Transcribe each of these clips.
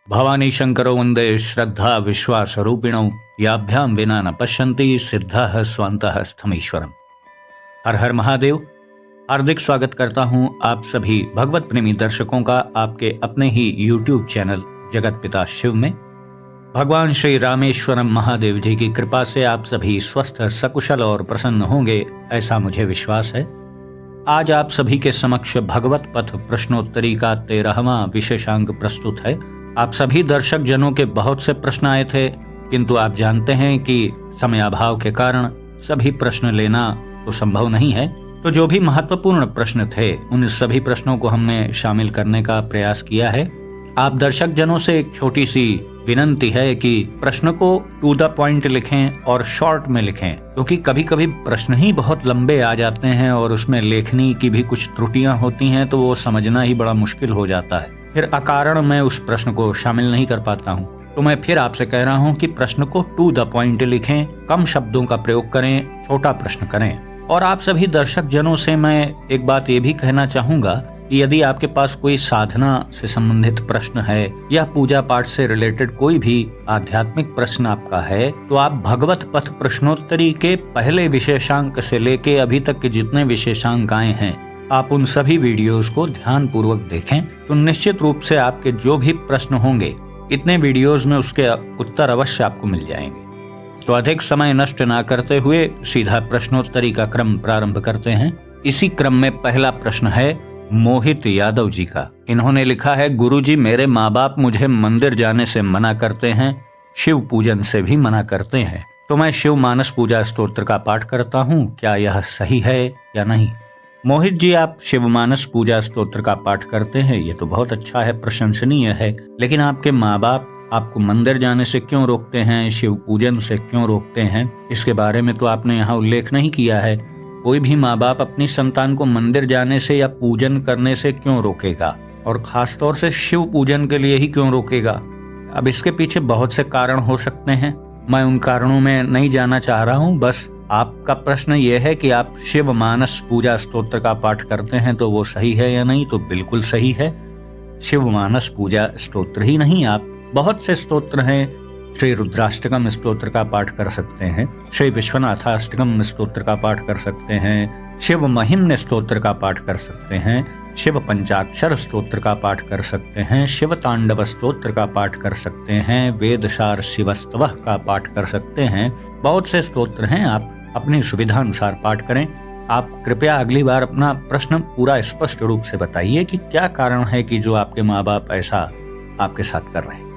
भवानी शंकरो वंदे श्रद्धा विश्वास रूपिणौ याभ्याम विना न पश्यन्ति सिद्धः स्वान्तः स्थमीश्वरम। हर हर महादेव। हार्दिक स्वागत करता हूं आप सभी भगवत प्रेमी दर्शकों का आपके अपने ही YouTube चैनल जगत पिता शिव में। भगवान श्री रामेश्वरम महादेव जी की कृपा से आप सभी स्वस्थ सकुशल और प्रसन्न होंगे, ऐसा मुझे विश्वास है। आज आप सभी के समक्ष भगवत पथ प्रश्नोत्तरी का 13वां विशेषांक प्रस्तुत है। आप सभी दर्शक जनों के बहुत से प्रश्न आए थे, किंतु आप जानते हैं कि समयाभाव के कारण सभी प्रश्न लेना तो संभव नहीं है। तो जो भी महत्वपूर्ण प्रश्न थे उन सभी प्रश्नों को हमने शामिल करने का प्रयास किया है। आप दर्शक जनों से एक छोटी सी विनंती है कि प्रश्न को टू द पॉइंट लिखें और शॉर्ट में लिखें, क्योंकि कभी कभी प्रश्न ही बहुत लंबे आ जाते हैं और उसमें लेखनी की भी कुछ त्रुटियां होती हैं, तो वो समझना ही बड़ा मुश्किल हो जाता है। फिर अकारण मैं उस प्रश्न को शामिल नहीं कर पाता हूँ। तो मैं फिर आपसे कह रहा हूँ कि प्रश्न को टू द पॉइंट लिखें, कम शब्दों का प्रयोग करें, छोटा प्रश्न करें। और आप सभी दर्शक जनों से मैं एक बात ये भी कहना चाहूंगा कि यदि आपके पास कोई साधना से संबंधित प्रश्न है या पूजा पाठ से रिलेटेड कोई भी आध्यात्मिक प्रश्न आपका है, तो आप भगवत पथ प्रश्नोत्तरी के पहले विशेषांक से लेके अभी तक के जितने विशेषांक आए हैं, आप उन सभी वीडियोस को ध्यान पूर्वक देखें, तो निश्चित रूप से आपके जो भी प्रश्न होंगे इतने वीडियोस में उसके उत्तर अवश्य आपको मिल जाएंगे। तो अधिक समय नष्ट ना करते हुए सीधा प्रश्नोत्तरी का क्रम प्रारंभ करते हैं। इसी क्रम में पहला प्रश्न है मोहित यादव जी का। इन्होंने लिखा है, गुरुजी मेरे माँ बाप मुझे मंदिर जाने से मना करते हैं, शिव पूजन से भी मना करते हैं, तो मैं शिव मानस पूजा स्तोत्र का पाठ करता हूँ, क्या यह सही है या नहीं? मोहित जी, आप शिव मानस पूजा स्तोत्र का पाठ करते हैं, ये तो बहुत अच्छा है, प्रशंसनीय है। लेकिन आपके माँ बाप आपको मंदिर जाने से क्यों रोकते हैं, शिव पूजन से क्यों रोकते हैं, इसके बारे में तो आपने यहाँ उल्लेख नहीं किया है। कोई भी माँ बाप अपनी संतान को मंदिर जाने से या पूजन करने से क्यों रोकेगा, और खास तौर से शिव पूजन के लिए ही क्यों रोकेगा? अब इसके पीछे बहुत से कारण हो सकते हैं, मैं उन कारणों में नहीं जाना चाह रहा हूँ। बस आपका प्रश्न ये है कि आप शिव मानस पूजा स्तोत्र का पाठ करते हैं, तो वो सही है या नहीं? तो बिल्कुल सही है। शिव मानस पूजा स्तोत्र ही नहीं, आप बहुत से स्तोत्र हैं। श्री रुद्राष्टकम स्तोत्र का पाठ कर सकते हैं, श्री विश्वनाथाष्टकम स्तोत्र का पाठ कर सकते हैं, शिव महिम्न स्तोत्र का पाठ कर सकते हैं, शिव पंचाक्षर स्तोत्र का पाठ कर सकते हैं, शिव तांडव स्तोत्र का पाठ कर सकते हैं, वेदसार शिवस्तवः का पाठ कर सकते हैं। बहुत से स्तोत्र हैं, आप अपनी सुविधा अनुसार पाठ करें। आप कृपया अगली बार अपना प्रश्न पूरा स्पष्ट रूप से बताइए कि क्या कारण है कि जो आपके माँ बाप ऐसा आपके साथ कर रहे हैं।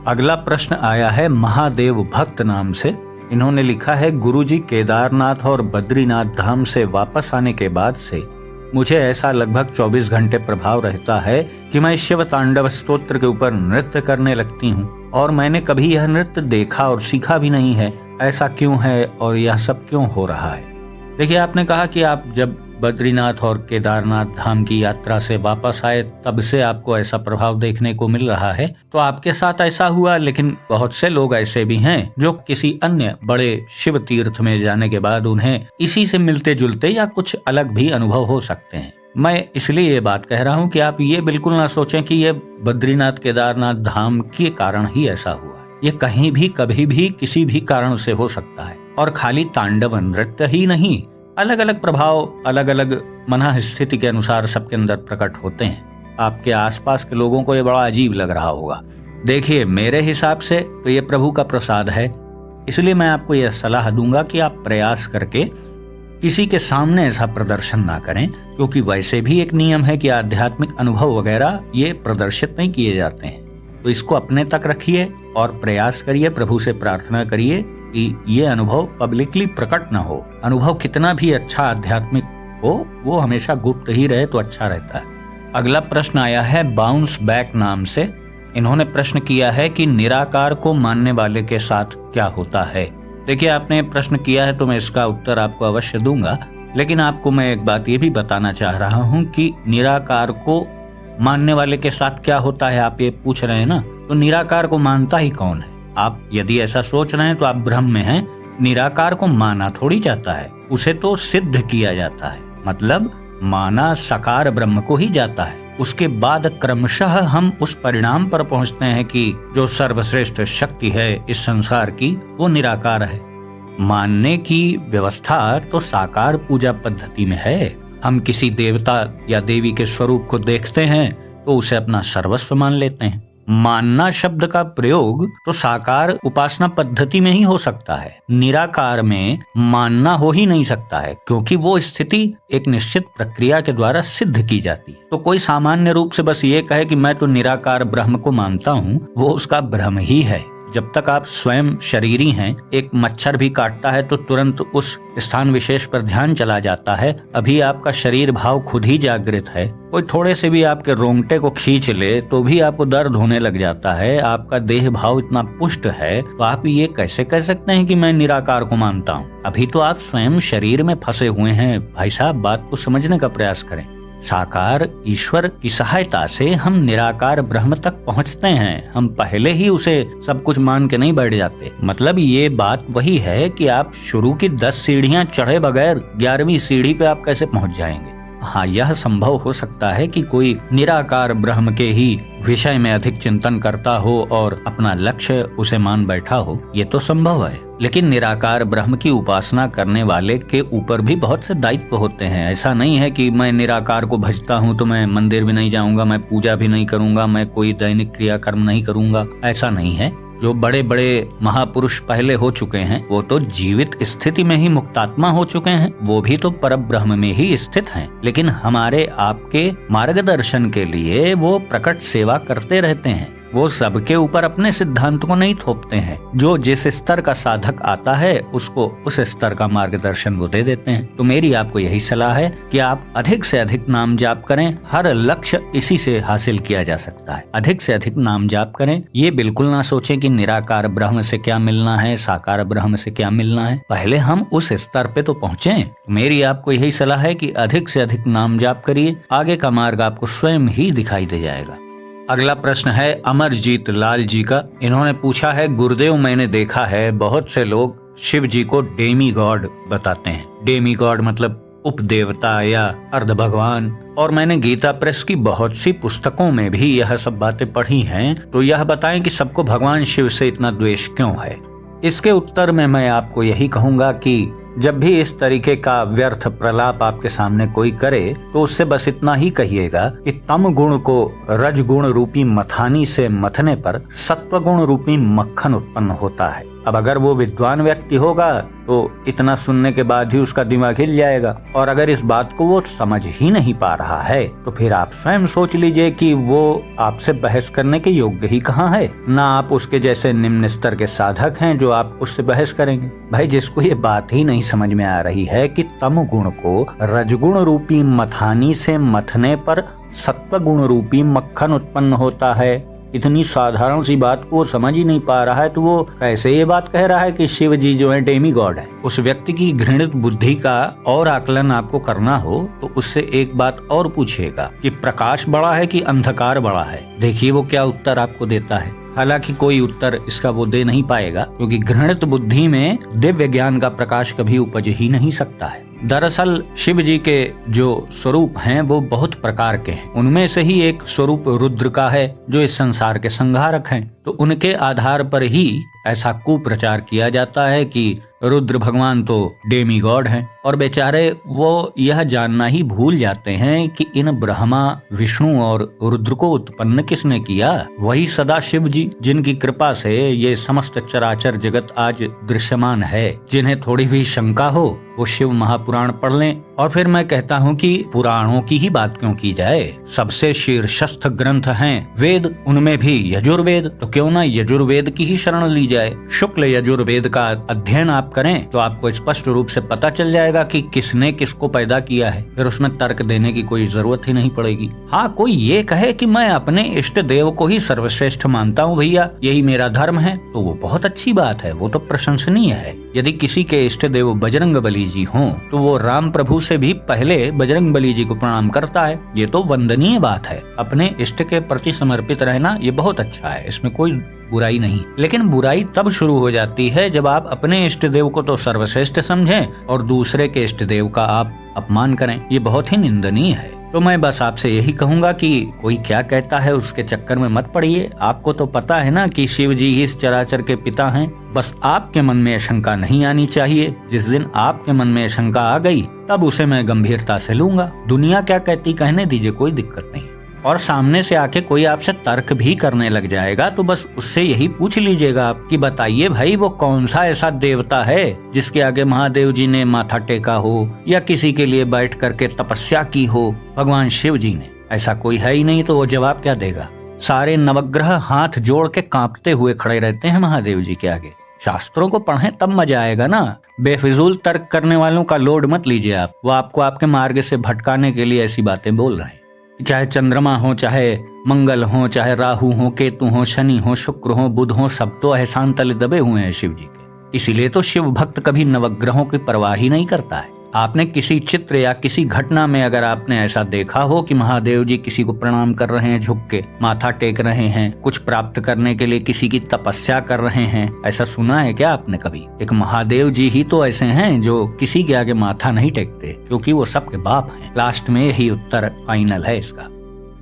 अगला प्रश्न आया है महादेव भक्त नाम से। इन्होंने लिखा है, गुरुजी केदारनाथ और बद्रीनाथ धाम से वापस आने के बाद से मुझे ऐसा लगभग 24 घंटे प्रभाव रहता है कि मैं शिव तांडव स्तोत्र के ऊपर नृत्य करने लगती हूँ, और मैंने कभी यह नृत्य देखा और सीखा भी नहीं है। ऐसा क्यों है और यह सब क्यों हो रहा है? देखिए, आपने कहा कि आप जब बद्रीनाथ और केदारनाथ धाम की यात्रा से वापस आए तब से आपको ऐसा प्रभाव देखने को मिल रहा है, तो आपके साथ ऐसा हुआ। लेकिन बहुत से लोग ऐसे भी हैं जो किसी अन्य बड़े शिव तीर्थ में जाने के बाद उन्हें इसी से मिलते जुलते या कुछ अलग भी अनुभव हो सकते हैं। मैं इसलिए ये बात कह रहा हूँ कि आप ये बिल्कुल ना सोचें कि ये बद्रीनाथ केदारनाथ धाम के कारण ही ऐसा हुआ। ये कहीं भी कभी भी किसी भी कारण से हो सकता है। और खाली तांडव नृत्य ही नहीं, अलग अलग प्रभाव अलग अलग मन स्थिति के अनुसार सबके अंदर प्रकट होते हैं। आपके आसपास के लोगों को ये बड़ा अजीब लग रहा होगा। देखिए, मेरे हिसाब से तो ये प्रभु का प्रसाद है, इसलिए मैं आपको यह सलाह दूंगा कि आप प्रयास करके किसी के सामने ऐसा प्रदर्शन ना करें, क्योंकि वैसे भी एक नियम है कि आध्यात्मिक अनुभव वगैरह ये प्रदर्शित नहीं किए जाते हैं। तो इसको अपने तक रखिए और प्रयास करिए, प्रभु से प्रार्थना करिए कि ये अनुभव पब्लिकली प्रकट ना हो। अनुभव कितना भी अच्छा आध्यात्मिक हो, वो हमेशा गुप्त ही रहे तो अच्छा रहता है। अगला प्रश्न आया है बाउंस बैक नाम से। इन्होंने प्रश्न किया है कि निराकार को मानने वाले के साथ क्या होता है। देखिए, आपने प्रश्न किया है तो मैं इसका उत्तर आपको अवश्य दूंगा, लेकिन आपको मैं एक बात ये भी बताना चाह रहा हूँ कि निराकार को मानने वाले के साथ क्या होता है, आप ये पूछ रहे हैं ना, तो निराकार को मानता ही कौन है? आप यदि ऐसा सोच रहे हैं तो आप भ्रम में हैं। निराकार को माना थोड़ी जाता है, उसे तो सिद्ध किया जाता है। मतलब माना साकार ब्रह्म को ही जाता है। उसके बाद क्रमशः हम उस परिणाम पर पहुंचते हैं कि जो सर्वश्रेष्ठ शक्ति है इस संसार की वो निराकार है। मानने की व्यवस्था तो साकार पूजा पद्धति में है। हम किसी देवता या देवी के स्वरूप को देखते हैं तो उसे अपना सर्वस्व मान लेते हैं। मानना शब्द का प्रयोग तो साकार उपासना पद्धति में ही हो सकता है, निराकार में मानना हो ही नहीं सकता है, क्योंकि वो स्थिति एक निश्चित प्रक्रिया के द्वारा सिद्ध की जाती है। तो कोई सामान्य रूप से बस ये कहे कि मैं तो निराकार ब्रह्म को मानता हूँ, वो उसका भ्रम ही है। जब तक आप स्वयं शरीरी हैं, एक मच्छर भी काटता है तो तुरंत उस स्थान विशेष पर ध्यान चला जाता है। अभी आपका शरीर भाव खुद ही जागृत है। कोई थोड़े से भी आपके रोंगटे को खींच ले तो भी आपको दर्द होने लग जाता है। आपका देह भाव इतना पुष्ट है, तो आप ये कैसे कह सकते हैं कि मैं निराकार को मानता हूँ? अभी तो आप स्वयं शरीर में फंसे हुए हैं। भाई साहब, बात को समझने का प्रयास करें। साकार ईश्वर की सहायता से हम निराकार ब्रह्म तक पहुंचते हैं। हम पहले ही उसे सब कुछ मान के नहीं बैठ जाते। मतलब ये बात वही है कि आप शुरू की 10 सीढ़ियां चढ़े बगैर 11वीं सीढ़ी पे आप कैसे पहुंच जाएंगे। हाँ, यह संभव हो सकता है कि कोई निराकार ब्रह्म के ही विषय में अधिक चिंतन करता हो और अपना लक्ष्य उसे मान बैठा हो, ये तो संभव है। लेकिन निराकार ब्रह्म की उपासना करने वाले के ऊपर भी बहुत से दायित्व होते हैं। ऐसा नहीं है कि मैं निराकार को भजता हूँ तो मैं मंदिर भी नहीं जाऊंगा, मैं पूजा भी नहीं करूंगा, मैं कोई दैनिक क्रियाकर्म नहीं करूंगा। ऐसा नहीं है। जो बड़े बड़े महापुरुष पहले हो चुके हैं वो तो जीवित स्थिति में ही मुक्तात्मा हो चुके हैं, वो भी तो परब्रह्म में ही स्थित हैं। लेकिन हमारे आपके मार्गदर्शन के लिए वो प्रकट सेवा करते रहते हैं। वो सबके ऊपर अपने सिद्धांत को नहीं थोपते हैं। जो जिस स्तर का साधक आता है उसको उस स्तर का मार्गदर्शन वो दे देते हैं। तो मेरी आपको यही सलाह है कि आप अधिक से अधिक नाम जाप करें। हर लक्ष्य इसी से हासिल किया जा सकता है। अधिक से अधिक नाम जाप करें। ये बिल्कुल ना सोचें कि निराकार ब्रह्म से क्या मिलना है, साकार ब्रह्म से क्या मिलना है। पहले हम उस स्तर पे तो पहुँचे। मेरी आपको यही सलाह है कि अधिक से अधिक नाम जाप करिए। आगे का मार्ग आपको स्वयं ही दिखाई दे जाएगा। अगला प्रश्न है अमरजीत लाल जी का। इन्होंने पूछा है, गुरुदेव, मैंने देखा है बहुत से लोग शिव जी को डेमी गॉड बताते हैं। डेमी गॉड मतलब उपदेवता या अर्ध भगवान। और मैंने गीता प्रेस की बहुत सी पुस्तकों में भी यह सब बातें पढ़ी हैं। तो यह बताएं कि सबको भगवान शिव से इतना द्वेष क्यों है। इसके उत्तर में मैं आपको यही कहूंगा कि जब भी इस तरीके का व्यर्थ प्रलाप आपके सामने कोई करे तो उससे बस इतना ही कहिएगा कि तम गुण को रज गुण रूपी मथानी से मथने पर सत्व गुण रूपी मक्खन उत्पन्न होता है। अब अगर वो विद्वान व्यक्ति होगा तो इतना सुनने के बाद ही उसका दिमाग हिल जाएगा। और अगर इस बात को वो समझ ही नहीं पा रहा है तो फिर आप स्वयं सोच लीजिए कि वो आपसे बहस करने के योग्य ही कहाँ है। ना आप उसके जैसे निम्न स्तर के साधक हैं जो आप उससे बहस करेंगे। भाई, जिसको ये बात ही नहीं समझ में आ रही है कि तम गुण को रजगुण रूपी मथानी से मथने पर सत्व गुण रूपी मक्खन उत्पन्न होता है, इतनी साधारण सी बात को वो समझ ही नहीं पा रहा है, तो वो कैसे ये बात कह रहा है कि शिव जी जो है डेमी गॉड है। उस व्यक्ति की घृणित बुद्धि का और आकलन आपको करना हो तो उससे एक बात और पूछिएगा कि प्रकाश बड़ा है कि अंधकार बड़ा है। देखिए वो क्या उत्तर आपको देता है। हालांकि कोई उत्तर इसका वो दे नहीं पाएगा, क्योंकि घृणित बुद्धि में दिव्य ज्ञान का प्रकाश कभी उपज ही नहीं सकता है। दरअसल शिव जी के जो स्वरूप हैं वो बहुत प्रकार के हैं। उनमें से ही एक स्वरूप रुद्र का है जो इस संसार के संहारक हैं। तो उनके आधार पर ही ऐसा कुप्रचार किया जाता है कि रुद्र भगवान तो डेमी गॉड हैं। और बेचारे वो यह जानना ही भूल जाते हैं कि इन ब्रह्मा, विष्णु और रुद्र को उत्पन्न किसने किया। वही सदा शिव जी, जिनकी कृपा से ये समस्त चराचर जगत आज दृश्यमान है। जिन्हें थोड़ी भी शंका हो वो शिव महापुराण पढ़ लें। और फिर मैं कहता हूँ कि पुराणों की ही बात क्यों की जाए। सबसे शीर्षस्थ ग्रंथ हैं वेद, उनमें भी यजुर्वेद। तो क्यों ना यजुर्वेद की ही शरण ली जाए। शुक्ल यजुर्वेद का अध्ययन आप करें तो आपको स्पष्ट रूप से पता चल जाएगा कि किसने किसको पैदा किया है। फिर उसमें तर्क देने की कोई जरूरत ही नहीं पड़ेगी। हाँ, कोई ये कहे कि मैं अपने इष्ट देव को ही सर्वश्रेष्ठ मानता हूँ भैया, यही मेरा धर्म है, तो वो बहुत अच्छी बात है, वो तो प्रशंसनीय है। यदि किसी के इष्ट देव बजरंग बली जी हों तो वो राम प्रभु से भी पहले बजरंग बली जी को प्रणाम करता है। ये तो वंदनीय बात है। अपने इष्ट के प्रति समर्पित रहना ये बहुत अच्छा है, इसमें कोई बुराई नहीं। लेकिन बुराई तब शुरू हो जाती है जब आप अपने इष्ट देव को तो सर्वश्रेष्ठ समझें और दूसरे के इष्ट देव का आप अपमान करें। ये बहुत ही निंदनीय है। तो मैं बस आपसे यही कहूंगा कि कोई क्या कहता है उसके चक्कर में मत पड़िए। आपको तो पता है ना कि शिव जी ही इस चराचर के पिता हैं। बस आपके मन में शंका नहीं आनी चाहिए। जिस दिन आपके मन में शंका आ गई तब उसे मैं गंभीरता से लूंगा। दुनिया क्या कहती कहने दीजिए, कोई दिक्कत नहीं। और सामने से आके कोई आपसे तर्क भी करने लग जाएगा तो बस उससे यही पूछ लीजिएगा आप कि बताइए भाई, वो कौन सा ऐसा देवता है जिसके आगे महादेव जी ने माथा टेका हो या किसी के लिए बैठ करके तपस्या की हो। भगवान शिव जी ने, ऐसा कोई है ही नहीं। तो वो जवाब क्या देगा? सारे नवग्रह हाथ जोड़ के कांपते हुए खड़े रहते हैं महादेव जी के आगे। शास्त्रों को पढ़ें तब मजा आएगा ना। बेफिजूल तर्क करने वालों का लोड मत लीजिए आप। वो आपको आपके मार्ग से भटकाने के लिए ऐसी बातें बोल रहे हैं। चाहे चंद्रमा हो, चाहे मंगल हो, चाहे राहु हो, केतु हो, शनि हो, शुक्र हो, बुध हो, सब तो एहसान तले दबे हुए हैं शिव जी के। इसीलिए तो शिव भक्त कभी नवग्रहों की परवाह ही नहीं करता है। आपने किसी चित्र या किसी घटना में अगर आपने ऐसा देखा हो कि महादेव जी किसी को प्रणाम कर रहे हैं, झुक के माथा टेक रहे हैं, कुछ प्राप्त करने के लिए किसी की तपस्या कर रहे हैं, ऐसा सुना है क्या आपने कभी? एक महादेव जी ही तो ऐसे हैं जो किसी के आगे माथा नहीं टेकते, क्योंकि वो सबके बाप हैं। लास्ट में यही उत्तर फाइनल है इसका।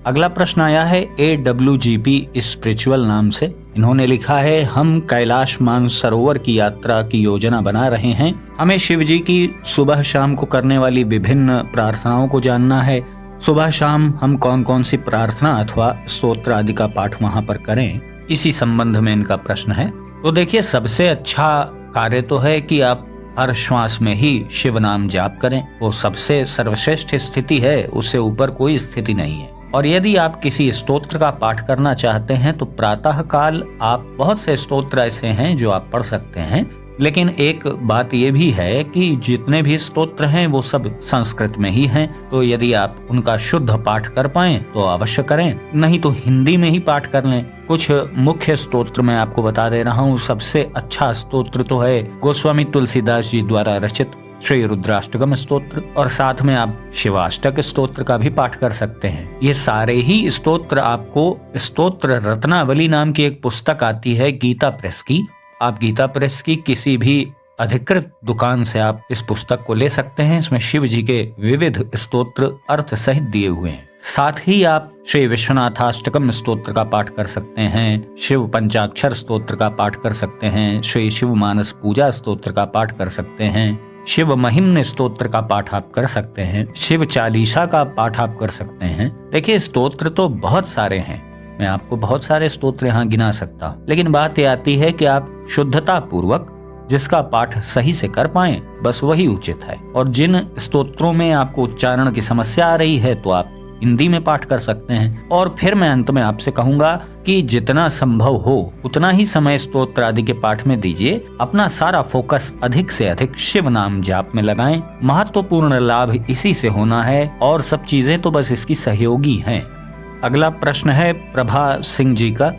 अगला प्रश्न आया है AWGP स्पिरिचुअल नाम से। इन्होंने लिखा है, हम कैलाश मानसरोवर की यात्रा की योजना बना रहे हैं। हमें शिव जी की सुबह शाम को करने वाली विभिन्न प्रार्थनाओं को जानना है। सुबह शाम हम कौन कौन सी प्रार्थना अथवा स्तोत्र आदि का पाठ वहाँ पर करें, इसी संबंध में इनका प्रश्न है। तो देखिए, सबसे अच्छा कार्य तो है कि आप हर श्वास में ही शिव नाम जाप करें। वो सबसे सर्वश्रेष्ठ स्थिति है, उससे ऊपर कोई स्थिति नहीं है। और यदि आप किसी स्तोत्र का पाठ करना चाहते हैं तो प्रातः काल आप बहुत से स्तोत्र ऐसे हैं जो आप पढ़ सकते हैं। लेकिन एक बात ये भी है कि जितने भी स्तोत्र हैं वो सब संस्कृत में ही हैं। तो यदि आप उनका शुद्ध पाठ कर पाएं तो अवश्य करें, नहीं तो हिंदी में ही पाठ कर लें। कुछ मुख्य स्तोत्र मैं आपको बता दे रहा हूँ। सबसे अच्छा स्तोत्र तो है गोस्वामी तुलसीदास जी द्वारा रचित श्री रुद्राष्टकम स्तोत्र, और साथ में आप शिवाष्टक स्तोत्र का भी पाठ कर सकते हैं। ये सारे ही स्तोत्र आपको स्तोत्र रत्नावली नाम की एक पुस्तक आती है गीता प्रेस की। आप गीता प्रेस की किसी भी अधिकृत दुकान से आप इस पुस्तक को ले सकते हैं। इसमें शिव जी के विविध स्तोत्र अर्थ सहित दिए हुए हैं। साथ ही आप श्री विश्वनाथाष्टकम स्तोत्र का पाठ कर सकते हैं, शिव पंचाक्षर स्तोत्र का पाठ कर सकते हैं, श्री शिव मानस पूजा स्तोत्र का पाठ कर सकते हैं, शिव महिम्न स्तोत्र का पाठ आप कर सकते हैं, शिव चालीसा का पाठ आप कर सकते हैं। देखिए, स्तोत्र तो बहुत सारे हैं, मैं आपको बहुत सारे स्तोत्र यहाँ गिना सकता हूँ। लेकिन बात ये आती है कि आप शुद्धता पूर्वक जिसका पाठ सही से कर पाएं, बस वही उचित है। और जिन स्तोत्रों में आपको उच्चारण की समस्या आ रही है तो आप हिंदी में पाठ कर सकते हैं। और फिर मैं अंत में आपसे कहूंगा कि जितना संभव हो उतना ही समय स्तोत्र आदि के पाठ में दीजिए। अपना सारा फोकस अधिक से अधिक शिव नाम जाप में लगाएं। महत्वपूर्ण लाभ इसी से होना है, और सब चीजें तो बस इसकी सहयोगी हैं। अगला प्रश्न है प्रभा सिंह जी का।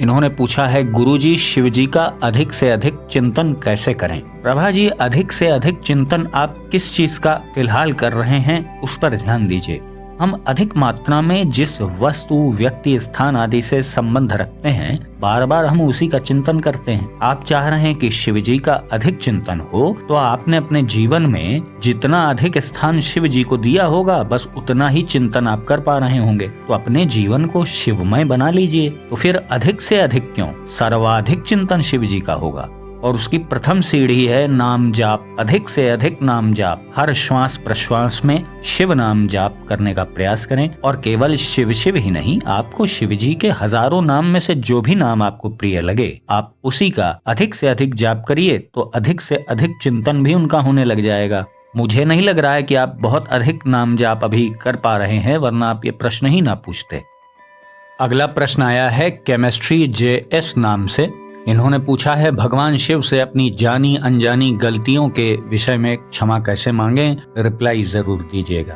इन्होंने पूछा है, गुरुजी शिव जी का अधिक से अधिक चिंतन कैसे करें? प्रभा जी, अधिक से अधिक चिंतन आप किस चीज का फिलहाल कर रहे हैं उस पर ध्यान दीजिए। हम अधिक मात्रा में जिस वस्तु, व्यक्ति, स्थान आदि से संबंध रखते हैं, बार बार हम उसी का चिंतन करते हैं। आप चाह रहे हैं कि शिव जी का अधिक चिंतन हो, तो आपने अपने जीवन में जितना अधिक स्थान शिव जी को दिया होगा, बस उतना ही चिंतन आप कर पा रहे होंगे। तो अपने जीवन को शिवमय बना लीजिए। तो फिर अधिक से अधिक क्यों, सर्वाधिक चिंतन शिव जी का होगा। और उसकी प्रथम सीढ़ी है नाम जाप। अधिक से अधिक नाम जाप, हर श्वास प्रश्वास में शिव नाम जाप करने का प्रयास करें। और केवल शिव शिव ही नहीं, आपको शिव जी के हजारों नाम में से जो भी नाम आपको प्रिय लगे, आप उसी का अधिक से अधिक जाप करिए, तो अधिक से अधिक चिंतन भी उनका होने लग जाएगा। मुझे नहीं लग रहा है कि आप बहुत अधिक नाम जाप अभी कर पा रहे हैं, वरना आप ये प्रश्न ही ना पूछते। अगला प्रश्न आया है केमिस्ट्री JS नाम से। इन्होंने पूछा है, भगवान शिव से अपनी जानी अनजानी गलतियों के विषय में क्षमा कैसे मांगें? रिप्लाई जरूर दीजिएगा।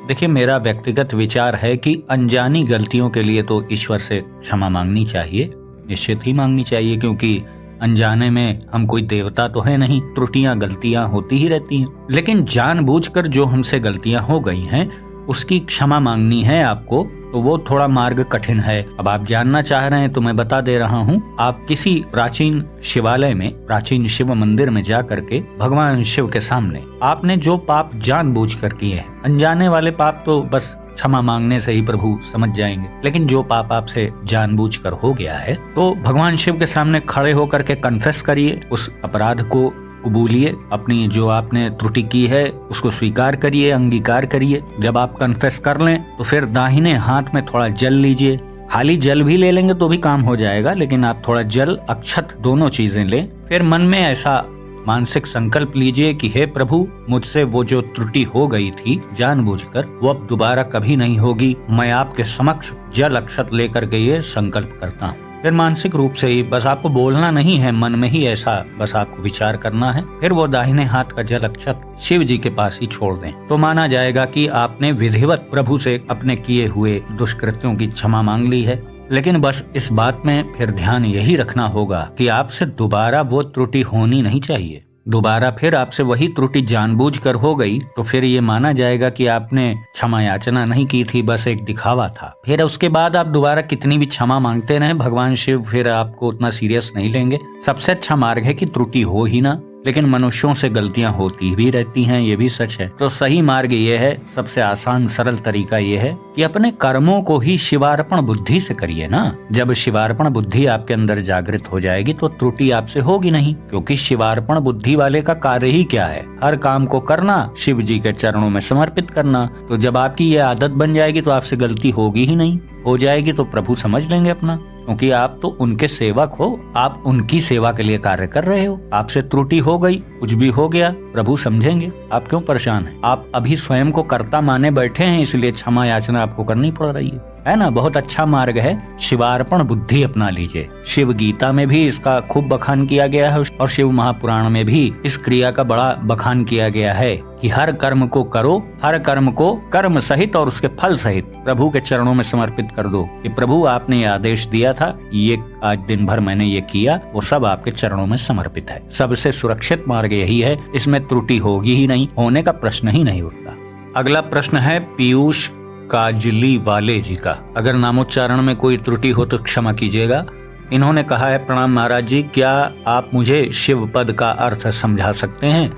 देखिए, मेरा व्यक्तिगत विचार है कि अनजानी गलतियों के लिए तो ईश्वर से क्षमा मांगनी चाहिए, निश्चित ही मांगनी चाहिए, क्योंकि अनजाने में हम कोई देवता तो है नहीं, त्रुटियां गलतियां होती ही रहती हैं। लेकिन जानबूझकर जो हमसे गलतियां हो गई हैं उसकी क्षमा मांगनी है आपको, तो वो थोड़ा मार्ग कठिन है। अब आप जानना चाह रहे हैं तो मैं बता दे रहा हूँ। आप किसी प्राचीन शिवालय में, प्राचीन शिव मंदिर में जा करके भगवान शिव के सामने आपने जो पाप जानबूझकर किए हैं, अनजाने वाले पाप तो बस क्षमा मांगने से ही प्रभु समझ जाएंगे। लेकिन जो पाप आपसे जानबूझकर हो गया है तो भगवान शिव के सामने खड़े होकर के कन्फेस करिए, उस अपराध को कबूलिए, अपनी जो आपने त्रुटि की है उसको स्वीकार करिए, अंगीकार करिए। जब आप कन्फेस कर लें तो फिर दाहिने हाथ में थोड़ा जल लीजिए। खाली जल भी ले लेंगे तो भी काम हो जाएगा, लेकिन आप थोड़ा जल अक्षत दोनों चीजें लें। फिर मन में ऐसा मानसिक संकल्प लीजिए कि हे प्रभु, मुझसे वो जो त्रुटि हो गई थी जानबूझकर, वो अब दोबारा कभी नहीं होगी। मैं आपके समक्ष जल अक्षत लेकर के ये संकल्प करता हूँ। फिर मानसिक रूप से ही, बस आपको बोलना नहीं है, मन में ही ऐसा बस आपको विचार करना है। फिर वो दाहिने हाथ का जल अक्षत शिव जी के पास ही छोड़ दें तो माना जाएगा कि आपने विधिवत प्रभु से अपने किए हुए दुष्कृत्यों की क्षमा मांग ली है। लेकिन बस इस बात में फिर ध्यान यही रखना होगा कि आपसे दोबारा वो त्रुटि होनी नहीं चाहिए। दोबारा फिर आपसे वही त्रुटि जानबूझकर हो गई तो फिर ये माना जाएगा कि आपने क्षमा याचना नहीं की थी, बस एक दिखावा था। फिर उसके बाद आप दोबारा कितनी भी क्षमा मांगते रहें, भगवान शिव फिर आपको उतना सीरियस नहीं लेंगे। सबसे अच्छा मार्ग है कि त्रुटि हो ही ना, लेकिन मनुष्यों से गलतियां होती भी रहती हैं, ये भी सच है। तो सही मार्ग ये है, सबसे आसान सरल तरीका ये है कि अपने कर्मों को ही शिवार्पण बुद्धि से करिए ना। जब शिवार्पण बुद्धि आपके अंदर जागृत हो जाएगी तो त्रुटि आपसे होगी नहीं, क्योंकि शिवार्पण बुद्धि वाले का कार्य ही क्या है, हर काम को करना, शिव जी के चरणों में समर्पित करना। तो जब आपकी ये आदत बन जाएगी तो आपसे गलती होगी ही नहीं। हो जाएगी तो प्रभु समझ लेंगे अपना, क्योंकि आप तो उनके सेवक हो, आप उनकी सेवा के लिए कार्य कर रहे हो। आपसे त्रुटि हो गई, कुछ भी हो गया, प्रभु समझेंगे। आप क्यों परेशान हैं? आप अभी स्वयं को कर्ता माने बैठे हैं, इसलिए क्षमा याचना आपको करनी पड़ रही है ना। बहुत अच्छा मार्ग है, शिवार्पण बुद्धि अपना लीजिए। शिव गीता में भी इसका खूब बखान किया गया है और शिव महापुराण में भी इस क्रिया का बड़ा बखान किया गया है कि हर कर्म को करो, हर कर्म को कर्म सहित और उसके फल सहित प्रभु के चरणों में समर्पित कर दो कि प्रभु आपने ये आदेश दिया था, ये आज दिन भर मैंने ये किया, वो सब आपके चरणों में समर्पित है। सबसे सुरक्षित मार्ग यही है, इसमें त्रुटि होगी ही नहीं, होने का प्रश्न ही नहीं उठता। अगला प्रश्न है पीयूष काजली वाले जी का। अगर नामोच्चारण में कोई त्रुटि हो तो क्षमा कीजिएगा। इन्होंने कहा है, प्रणाम महाराज जी, क्या आप मुझे शिव पद का अर्थ समझा सकते हैं?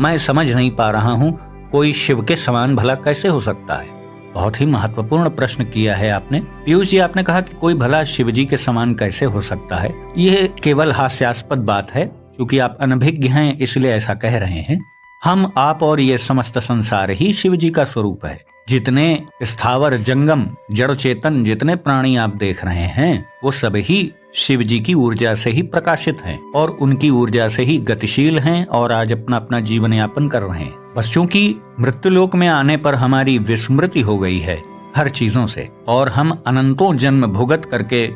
मैं समझ नहीं पा रहा हूँ, कोई शिव के समान भला कैसे हो सकता है? बहुत ही महत्वपूर्ण प्रश्न किया है आपने। पीयूष जी, आपने कहा कि कोई भला शिव जी के समान कैसे हो सकता है। ये केवल हास्यास्पद बात है, क्योंकि आप अनभिज्ञ हैं इसलिए ऐसा कह रहे हैं। हम, आप और ये समस्त संसार ही शिव जी का स्वरूप है। जितने स्थावर जंगम जड़ चेतन जितने प्राणी आप देख रहे हैं वो सब ही शिव जी की ऊर्जा से ही प्रकाशित हैं और उनकी ऊर्जा से ही गतिशील हैं और आज अपना अपना जीवन यापन कर रहे हैं। बस चूंकि मृत्युलोक में आने पर हमारी विस्मृति हो गई है हर चीजों से और हम अनंतों जन्म भुगत करके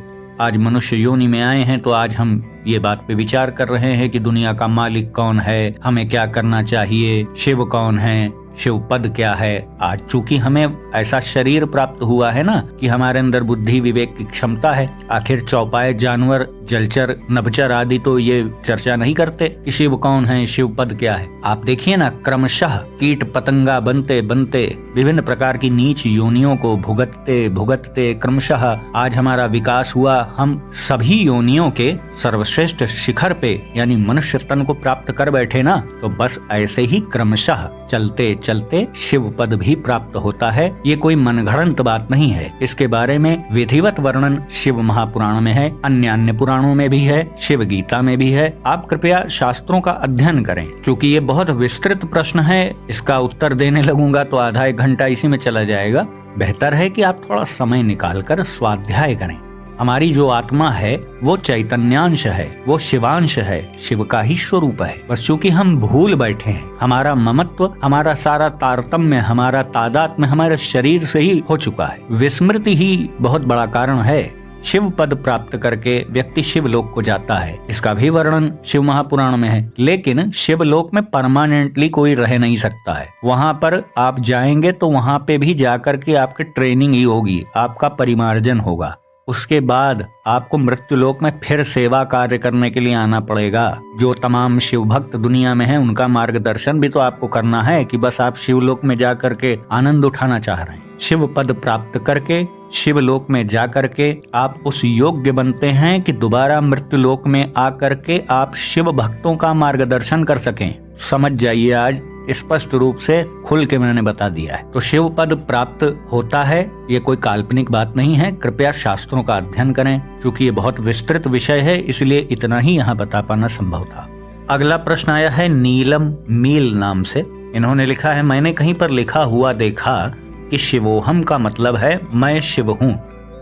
आज मनुष्य योनि में आए हैं, तो आज हम ये बात पे विचार कर रहे हैं कि दुनिया का मालिक कौन है, हमें क्या करना चाहिए, शिव कौन है, शिव पद क्या है। आज चूंकि हमें ऐसा शरीर प्राप्त हुआ है ना कि हमारे अंदर बुद्धि विवेक की क्षमता है। आखिर चौपाए जानवर, जलचर, नभचर आदि तो ये चर्चा नहीं करते कि शिव कौन है, शिव पद क्या है। आप देखिए ना, क्रमशः कीट पतंगा बनते बनते विभिन्न प्रकार की नीच योनियों को भुगतते भुगतते क्रमशः आज हमारा विकास हुआ। हम सभी योनियों के सर्वश्रेष्ठ शिखर पे यानी मनुष्य तन को प्राप्त कर बैठे ना, तो बस ऐसे ही क्रमशः चलते चलते शिव पद भी प्राप्त होता है। ये कोई मनगढ़ंत बात नहीं है। इसके बारे में विधिवत वर्णन शिव महापुराण में है, अन्य पुराणों में भी है, शिव गीता में भी है। आप कृपया शास्त्रों का अध्ययन करें। क्योंकि ये बहुत विस्तृत प्रश्न है, इसका उत्तर देने लगूंगा तो आधा एक घंटा इसी में चला जाएगा। बेहतर है कि आप थोड़ा समय निकालकर स्वाध्याय करें। हमारी जो आत्मा है वो चैतन्यांश है, वो शिवांश है, शिव का ही स्वरूप है। बस चूंकि हम भूल बैठे हैं, हमारा ममत्व, हमारा सारा तारतम्य, हमारा तादात्म्य हमारे शरीर से ही हो चुका है। विस्मृति ही बहुत बड़ा कारण है। शिव पद प्राप्त करके व्यक्ति शिवलोक को जाता है, इसका भी वर्णन शिव महापुराण में है। लेकिन शिवलोक में परमानेंटली कोई रह नहीं सकता है। वहाँ पर आप जाएंगे तो वहाँ पे भी जाकर के आपकी ट्रेनिंग ही होगी, आपका परिमार्जन होगा। उसके बाद आपको मृत्युलोक में फिर सेवा कार्य करने के लिए आना पड़ेगा। जो तमाम शिव भक्त दुनिया में हैं, उनका मार्गदर्शन भी तो आपको करना है कि बस आप शिवलोक में जा करके आनंद उठाना चाह रहे हैं। शिव पद प्राप्त करके शिवलोक में जा करके आप उस योग्य बनते हैं कि दोबारा मृत्युलोक में आकर के आप शिव भक्तों का मार्गदर्शन कर सकें। समझ जाइए आज स्पष्ट रूप से खुल के मैंने बता दिया है। तो शिव पद प्राप्त होता है, ये कोई काल्पनिक बात नहीं है। कृपया शास्त्रों का अध्ययन करें। चूंकि ये बहुत विस्तृत विषय है, इसलिए इतना ही यहाँ बता पाना संभव था। अगला प्रश्न आया है नीलम मील नाम से। इन्होंने लिखा है, मैंने कहीं पर लिखा हुआ देखा कि शिवोहम का मतलब है मैं शिव हूँ।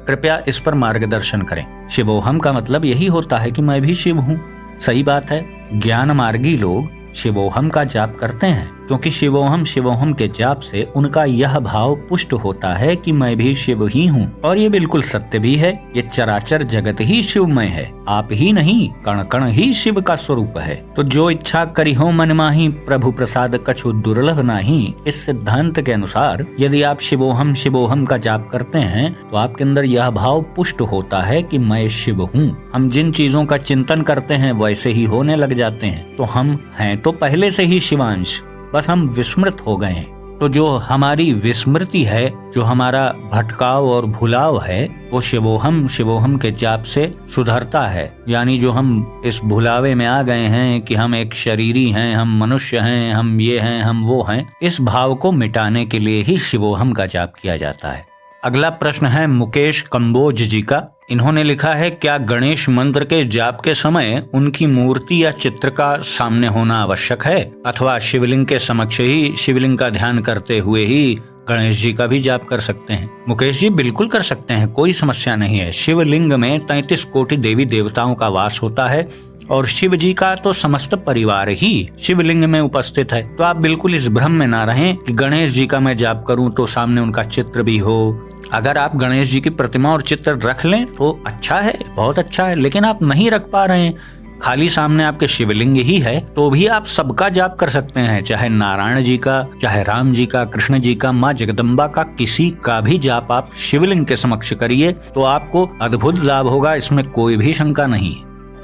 कृपया इस पर मार्गदर्शन करें। शिवोहम का मतलब यही होता है कि मैं भी शिव हूँ। सही बात है। ज्ञान मार्गी लोग शिवोहम का जाप करते हैं, क्योंकि शिवोहम शिवोहम के जाप से उनका यह भाव पुष्ट होता है कि मैं भी शिव ही हूँ। और ये बिल्कुल सत्य भी है। ये चराचर जगत ही शिवमय है, आप ही नहीं, कण कण ही शिव का स्वरूप है। तो जो इच्छा करी हो मन माही, प्रभु प्रसाद कछु दुर्लभ नाही। इस सिद्धांत के अनुसार यदि आप शिवोहम शिवोहम का जाप करते हैं तो आपके अंदर यह भाव पुष्ट होता है कि मैं शिव हूँ। हम जिन चीजों का चिंतन करते हैं वैसे ही होने लग जाते हैं। तो हम हैं तो पहले से ही शिवांश, बस हम विस्मृत हो गए हैं। तो जो हमारी विस्मृति है, जो हमारा भटकाव और भुलाव है, वो शिवोहम शिवोहम के जाप से सुधरता है। यानी जो हम इस भुलावे में आ गए हैं कि हम एक शरीरी हैं, हम मनुष्य हैं, हम ये हैं, हम वो हैं, इस भाव को मिटाने के लिए ही शिवोहम का जाप किया जाता है। अगला प्रश्न है मुकेश कंबोज जी का। इन्होंने लिखा है, क्या गणेश मंत्र के जाप के समय उनकी मूर्ति या चित्र का सामने होना आवश्यक है, अथवा शिवलिंग के समक्ष ही शिवलिंग का ध्यान करते हुए ही गणेश जी का भी जाप कर सकते हैं? मुकेश जी, बिल्कुल कर सकते हैं, कोई समस्या नहीं है। शिवलिंग में 33 कोटि देवी देवताओं का वास होता है और शिव जी का तो समस्त परिवार ही शिवलिंग में उपस्थित है। तो आप बिल्कुल इस भ्रम में ना रहें कि गणेश जी का मैं जाप करूं तो सामने उनका चित्र भी हो। अगर आप गणेश जी की प्रतिमा और चित्र रख लें तो अच्छा है, बहुत अच्छा है। लेकिन आप नहीं रख पा रहे हैं, खाली सामने आपके शिवलिंग ही है, तो भी आप सबका जाप कर सकते हैं। चाहे नारायण जी का, चाहे राम जी का, कृष्ण जी का, माँ जगदम्बा का, किसी का भी जाप आप शिवलिंग के समक्ष करिए तो आपको अद्भुत लाभ होगा, इसमें कोई भी शंका नहीं।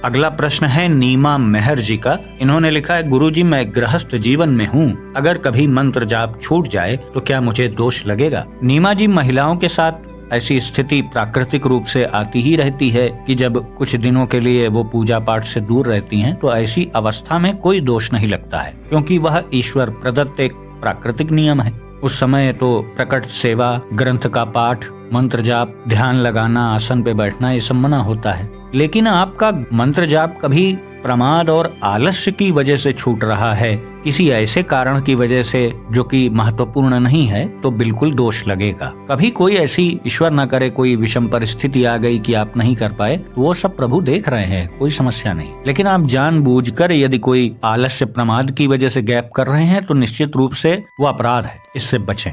अगला प्रश्न है नीमा मेहर जी का। इन्होंने लिखा है, गुरुजी मैं गृहस्थ जीवन में हूँ, अगर कभी मंत्र जाप छूट जाए तो क्या मुझे दोष लगेगा? नीमा जी, महिलाओं के साथ ऐसी स्थिति प्राकृतिक रूप से आती ही रहती है कि जब कुछ दिनों के लिए वो पूजा पाठ से दूर रहती हैं, तो ऐसी अवस्था में कोई दोष नहीं लगता है, क्योंकि वह ईश्वर प्रदत्त एक प्राकृतिक नियम है। उस समय तो प्रकट सेवा, ग्रंथ का पाठ, मंत्र जाप, ध्यान लगाना, आसन पे बैठना, ये सब मना होता है। लेकिन आपका मंत्र जाप कभी प्रमाद और आलस्य की वजह से छूट रहा है, किसी ऐसे कारण की वजह से जो कि महत्वपूर्ण नहीं है, तो बिल्कुल दोष लगेगा। कभी कोई ऐसी, ईश्वर न करे, कोई विषम परिस्थिति आ गई कि आप नहीं कर पाए, तो वो सब प्रभु देख रहे हैं, कोई समस्या नहीं। लेकिन आप जानबूझकर यदि कोई आलस्य प्रमाद की वजह से गैप कर रहे हैं तो निश्चित रूप से वो अपराध है, इससे बचें।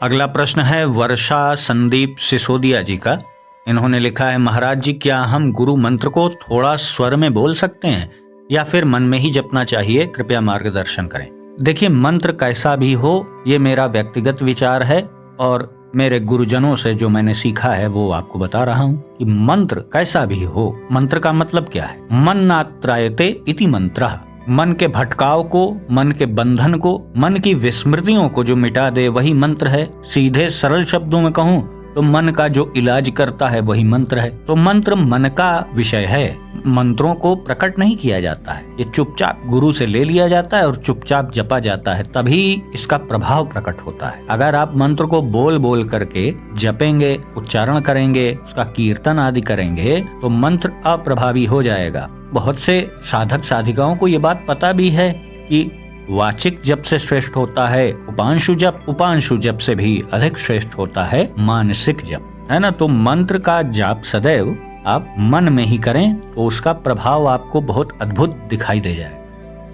अगला प्रश्न है वर्षा संदीप सिसोदिया जी का। इन्होंने लिखा है, महाराज जी क्या हम गुरु मंत्र को थोड़ा स्वर में बोल सकते हैं या फिर मन में ही जपना चाहिए? कृपया मार्गदर्शन करें। देखिए, मंत्र कैसा भी हो, ये मेरा व्यक्तिगत विचार है और मेरे गुरुजनों से जो मैंने सीखा है वो आपको बता रहा हूँ कि मंत्र कैसा भी हो, मंत्र का मतलब क्या है? मन नात्रायते इति मंत्रः। मन के भटकाव को, मन के बंधन को, मन की विस्मृतियों को जो मिटा दे वही मंत्र है। सीधे सरल शब्दों में कहूँ तो मन का जो इलाज करता है वही मंत्र है। तो मंत्र मन का विषय है, मंत्रों को प्रकट नहीं किया जाता है, ये चुपचाप गुरु से ले लिया जाता है और चुपचाप जपा जाता है, तभी इसका प्रभाव प्रकट होता है। अगर आप मंत्र को बोल बोल करके जपेंगे, उच्चारण करेंगे, उसका कीर्तन आदि करेंगे तो मंत्र अप्रभावी हो जाएगा। बहुत से साधक साधिकाओं को ये बात पता भी है कि वाचिक जप से श्रेष्ठ होता है उपांशु जप, उपांशु जप से भी अधिक श्रेष्ठ होता है मानसिक जप, है ना। तो मंत्र का जाप सदैव आप मन में ही करें तो उसका प्रभाव आपको बहुत अद्भुत दिखाई दे जाए।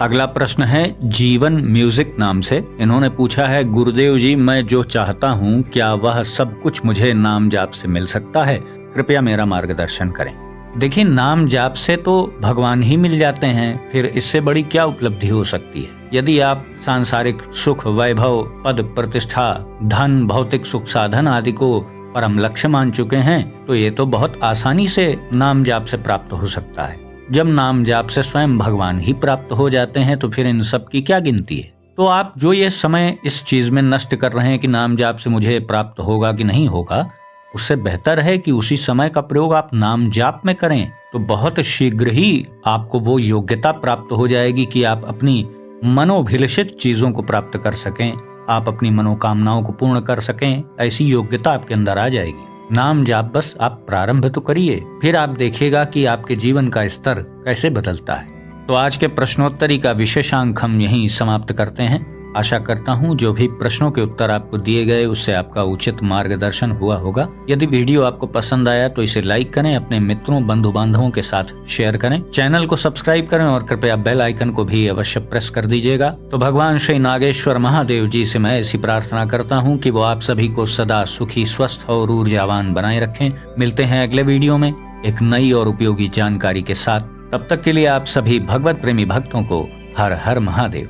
अगला प्रश्न है जीवन म्यूजिक नाम से। इन्होंने पूछा है, गुरुदेव जी मैं जो चाहता हूँ क्या वह सब कुछ मुझे नाम जाप से मिल सकता है? कृपया मेरा मार्गदर्शन करें। देखिए, नाम जाप से तो भगवान ही मिल जाते हैं, फिर इससे बड़ी क्या उपलब्धि हो सकती है? यदि आप सांसारिक सुख, वैभव, पद प्रतिष्ठा, धन, भौतिक सुख साधन आदि को परम लक्ष्य मान चुके हैं तो ये तो बहुत आसानी से नाम जाप से प्राप्त हो सकता है। जब नाम जाप से स्वयं भगवान ही प्राप्त हो जाते हैं तो फिर इन सब की क्या गिनती है? तो आप जो ये समय इस चीज में नष्ट कर रहे हैं कि नाम जाप से मुझे प्राप्त होगा कि नहीं होगा, उससे बेहतर है कि उसी समय का प्रयोग आप नाम जाप में करें, तो बहुत शीघ्र ही आपको वो योग्यता प्राप्त हो जाएगी कि आप अपनी मनोभिलषित चीजों को प्राप्त कर सकें, आप अपनी मनोकामनाओं को पूर्ण कर सकें, ऐसी योग्यता आपके अंदर आ जाएगी। नाम जाप बस आप प्रारंभ तो करिए, फिर आप देखिएगा कि आपके जीवन का स्तर कैसे बदलता है। तो आज के प्रश्नोत्तरी का विशेषांक हम यहीं समाप्त करते हैं। आशा करता हूं जो भी प्रश्नों के उत्तर आपको दिए गए उससे आपका उचित मार्गदर्शन हुआ होगा। यदि वीडियो आपको पसंद आया तो इसे लाइक करें, अपने मित्रों बंधु बांधवों के साथ शेयर करें, चैनल को सब्सक्राइब करें और कृपया बेल आइकन को भी अवश्य प्रेस कर दीजिएगा। तो भगवान श्री नागेश्वर महादेव जी से मैं ऐसी प्रार्थना करता हूँ कि वो आप सभी को सदा सुखी, स्वस्थ और ऊर्जावान बनाए रखें। मिलते हैं अगले वीडियो में एक नई और उपयोगी जानकारी के साथ। तब तक के लिए आप सभी भगवत प्रेमी भक्तों को हर हर महादेव।